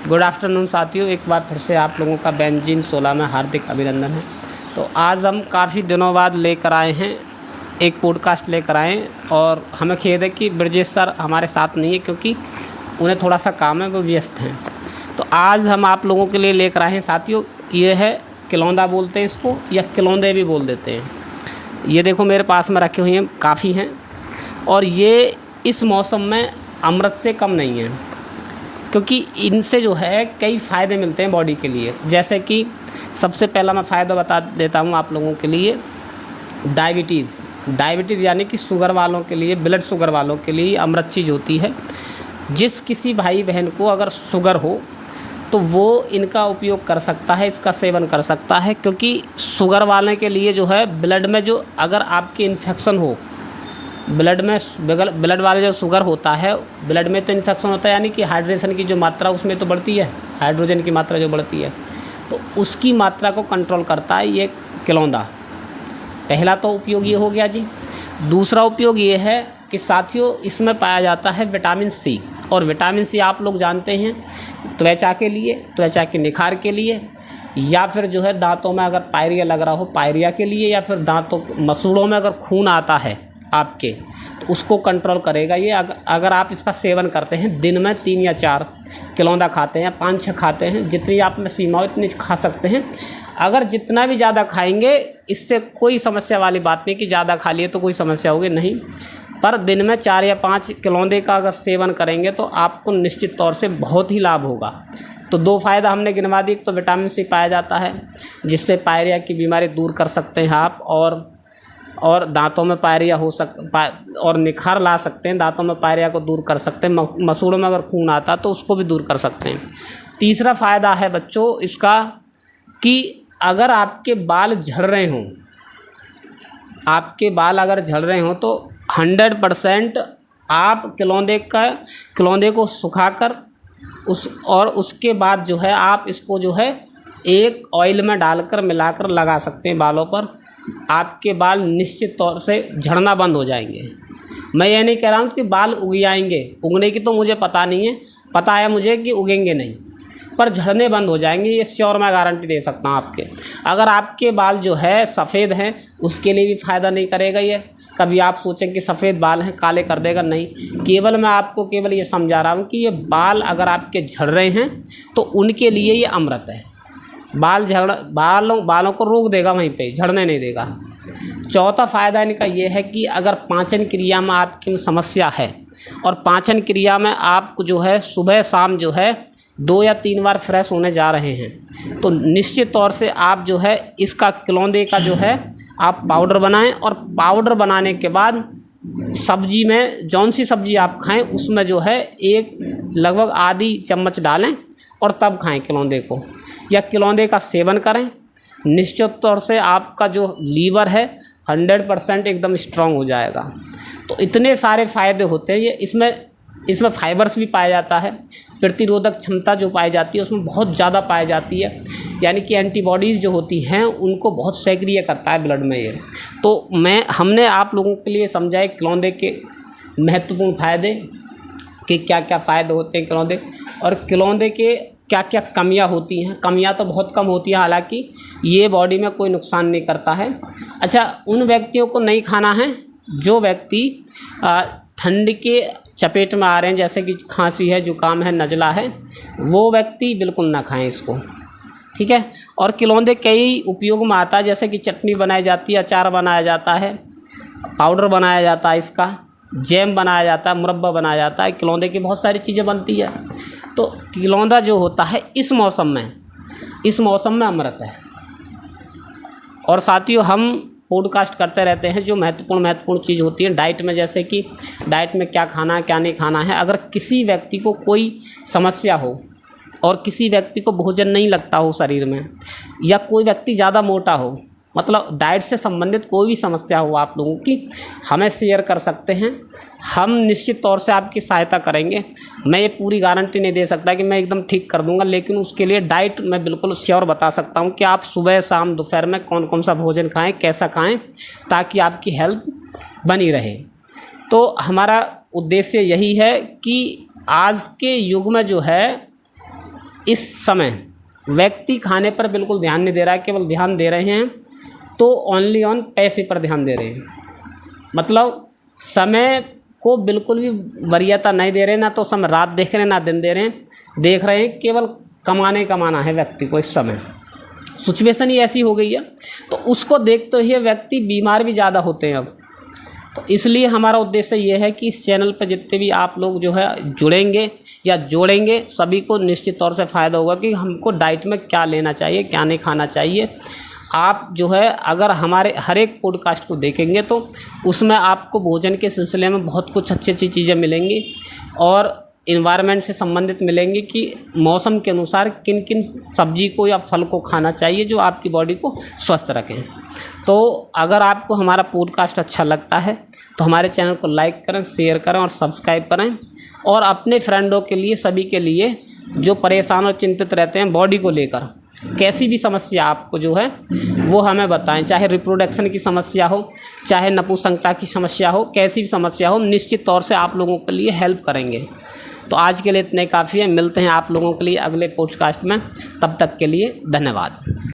Good afternoon साथियों, एक बार फिर से आप लोगों का बेंजीन 16 में हार्दिक अभिनंदन है। तो आज हम काफ़ी दिनों बाद लेकर आए हैं, एक पॉडकास्ट लेकर आए हैं और हमें खेद है कि ब्रजेश सर हमारे साथ नहीं है क्योंकि उन्हें थोड़ा सा काम है, वो व्यस्त हैं। तो आज हम आप लोगों के लिए लेकर आए हैं साथियों, ये है किलौंदा बोलते हैं इसको, या किलौंदे भी बोल देते हैं। ये देखो मेरे पास में रखे हुए हैं, काफ़ी हैं और ये इस मौसम में अमृत से कम नहीं है क्योंकि इनसे जो है कई फ़ायदे मिलते हैं बॉडी के लिए। जैसे कि सबसे पहला मैं फ़ायदा बता देता हूँ आप लोगों के लिए, डायबिटीज़ यानी कि शुगर वालों के लिए, ब्लड शुगर वालों के लिए अमृत चीज़ होती है। जिस किसी भाई बहन को अगर शुगर हो तो वो इनका उपयोग कर सकता है, इसका सेवन कर सकता है, क्योंकि शुगर वाले के लिए जो है ब्लड में जो अगर आपकी इन्फेक्शन हो, ब्लड वाले जो शुगर होता है, ब्लड में तो इन्फेक्शन होता है यानी कि हाइड्रेशन की जो मात्रा उसमें तो बढ़ती है, हाइड्रोजन की मात्रा जो बढ़ती है, तो उसकी मात्रा को कंट्रोल करता है ये किलौंदा। पहला तो उपयोग ये हो गया जी। दूसरा उपयोग ये है कि साथियों इसमें पाया जाता है विटामिन सी, और विटामिन सी आप लोग जानते हैं त्वचा के लिए, त्वचा के निखार के लिए, या फिर जो है दांतों में अगर पायरिया लग रहा हो पायरिया के लिए, या फिर दांतों मसूड़ों में अगर खून आता है आपके तो उसको कंट्रोल करेगा ये। अगर आप इसका सेवन करते हैं, दिन में 3 या 4 किलौंदा खाते हैं, 5-6 खाते हैं, जितनी आप में सीमा हो इतनी खा सकते हैं। अगर जितना भी ज़्यादा खाएंगे इससे कोई समस्या वाली बात नहीं कि ज़्यादा खा लिए तो कोई समस्या होगी, नहीं। पर दिन में 4 या 5 किलौंदे का अगर सेवन करेंगे तो आपको निश्चित तौर से बहुत ही लाभ होगा। तो 2 फ़ायदा हमने गिनवा दी। एक तो विटामिन सी पाया जाता है जिससे पायरिया की बीमारी दूर कर सकते हैं आप, और दांतों में पायरिया और निखार ला सकते हैं, दांतों में पायरिया को दूर कर सकते हैं। मसूड़ों में अगर खून आता तो उसको भी दूर कर सकते हैं। तीसरा फ़ायदा है बच्चों इसका कि अगर आपके बाल झड़ रहे हों, आपके बाल अगर झड़ रहे हों तो 100% आप किलौंदे को सुखाकर उसके बाद जो है आप इसको जो है एक ऑयल में डालकर मिलाकर लगा सकते हैं बालों पर। आपके बाल निश्चित तौर से झड़ना बंद हो जाएंगे। मैं ये नहीं कह रहा हूँ कि बाल उग जाएंगे, उगने की तो मुझे पता नहीं है, पता है मुझे कि उगेंगे नहीं, पर झड़ने बंद हो जाएंगे, ये श्योर मैं गारंटी दे सकता हूँ आपके। अगर आपके बाल जो है सफ़ेद हैं उसके लिए भी फ़ायदा नहीं करेगा ये। कभी आप सोचें कि सफ़ेद बाल हैं काले कर देगा, नहीं। केवल मैं आपको केवल ये समझा रहा हूँ कि ये बाल अगर आपके झड़ रहे हैं तो उनके लिए ये अमृत है। बालों को रोक देगा, वहीं पे झड़ने नहीं देगा। चौथा फ़ायदा इनका ये है कि अगर पाचन क्रिया में आपकी समस्या है और पाचन क्रिया में आप जो है सुबह शाम जो है 2 या 3 बार फ्रेश होने जा रहे हैं तो निश्चित तौर से आप जो है इसका किलौंदे का जो है आप पाउडर बनाएं, और पाउडर बनाने के बाद सब्जी में जौन सी सब्जी आप खाएं उसमें जो है लगभग आधी चम्मच डालें और तब खाएं किलौंदे को, या किलौंदे का सेवन करें। निश्चित तौर से आपका जो लीवर है 100% एकदम स्ट्रांग हो जाएगा। तो इतने सारे फ़ायदे होते हैं ये। इसमें फाइबर्स भी पाया जाता है, प्रतिरोधक क्षमता जो पाई जाती है उसमें बहुत ज़्यादा पाई जाती है, यानी कि एंटीबॉडीज़ जो होती हैं उनको बहुत सक्रिय करता है ब्लड में ये। तो हमने आप लोगों के लिए समझाए किलौंदे के महत्वपूर्ण फ़ायदे कि क्या क्या फ़ायदे होते हैं किलौंदे, और किलौंदे के क्या क्या कमियां होती हैं। कमियां तो बहुत कम होती हैं, हालांकि ये बॉडी में कोई नुकसान नहीं करता है। अच्छा, उन व्यक्तियों को नहीं खाना है जो व्यक्ति ठंड के चपेट में आ रहे हैं, जैसे कि खांसी है, जुकाम है, नज़ला है, वो व्यक्ति बिल्कुल ना खाएं इसको, ठीक है। और किलौंदे कई उपयोग में आता है, जैसे कि चटनी बनाई जाती है, अचार बनाया जाता है, पाउडर बनाया जाता है, इसका जैम बनाया जाता है, मुरब्बा बनाया जाता है, किलौंदे की बहुत सारी चीज़ें बनती है। तो किलौंदा जो होता है इस मौसम में अमृत है। और साथियों हम पॉडकास्ट करते रहते हैं जो महत्वपूर्ण चीज़ होती है डाइट में, जैसे कि डाइट में क्या खाना है क्या नहीं खाना है। अगर किसी व्यक्ति को कोई समस्या हो और किसी व्यक्ति को भोजन नहीं लगता हो शरीर में, या कोई व्यक्ति ज़्यादा मोटा हो, मतलब डाइट से संबंधित कोई भी समस्या हो आप लोगों की, हमें शेयर कर सकते हैं। हम निश्चित तौर से आपकी सहायता करेंगे। मैं ये पूरी गारंटी नहीं दे सकता कि मैं एकदम ठीक कर दूंगा, लेकिन उसके लिए डाइट मैं बिल्कुल श्योर बता सकता हूँ कि आप सुबह शाम दोपहर में कौन कौन सा भोजन खाएं, कैसा खाएं, ताकि आपकी हेल्थ बनी रहे। तो हमारा उद्देश्य यही है कि आज के युग में जो है इस समय व्यक्ति खाने पर बिल्कुल ध्यान नहीं दे रहा है, केवल ध्यान दे रहे हैं तो ओनली ऑन पैसे पर ध्यान दे रहे हैं। मतलब समय को बिल्कुल भी वरीयता नहीं दे रहे, ना तो समय रात देख रहे हैं ना दिन देख रहे हैं, केवल कमाना है व्यक्ति को। इस समय सिचुएशन ही ऐसी हो गई है, तो उसको देखते हुए व्यक्ति बीमार भी ज़्यादा होते हैं अब। तो इसलिए हमारा उद्देश्य ये है कि इस चैनल पर जितने भी आप लोग जो है जुड़ेंगे या जोड़ेंगे, सभी को निश्चित तौर से फ़ायदा होगा कि हमको डाइट में क्या लेना चाहिए, क्या नहीं खाना चाहिए। आप जो है अगर हमारे हर एक पॉडकास्ट को देखेंगे तो उसमें आपको भोजन के सिलसिले में बहुत कुछ अच्छी अच्छी चीज़ें मिलेंगी और इन्वायरमेंट से संबंधित मिलेंगी कि मौसम के अनुसार किन किन सब्जी को या फल को खाना चाहिए जो आपकी बॉडी को स्वस्थ रखें। तो अगर आपको हमारा पॉडकास्ट अच्छा लगता है तो हमारे चैनल को लाइक करें, शेयर करें और सब्सक्राइब करें, और अपने फ्रेंडों के लिए, सभी के लिए जो परेशान और चिंतित रहते हैं बॉडी को लेकर, कैसी भी समस्या आपको जो है वो हमें बताएं, चाहे रिप्रोडक्शन की समस्या हो, चाहे नपुंसकता की समस्या हो, कैसी भी समस्या हो, निश्चित तौर से आप लोगों के लिए हेल्प करेंगे। तो आज के लिए इतने काफ़ी है, मिलते हैं आप लोगों के लिए अगले पॉडकास्ट में, तब तक के लिए धन्यवाद।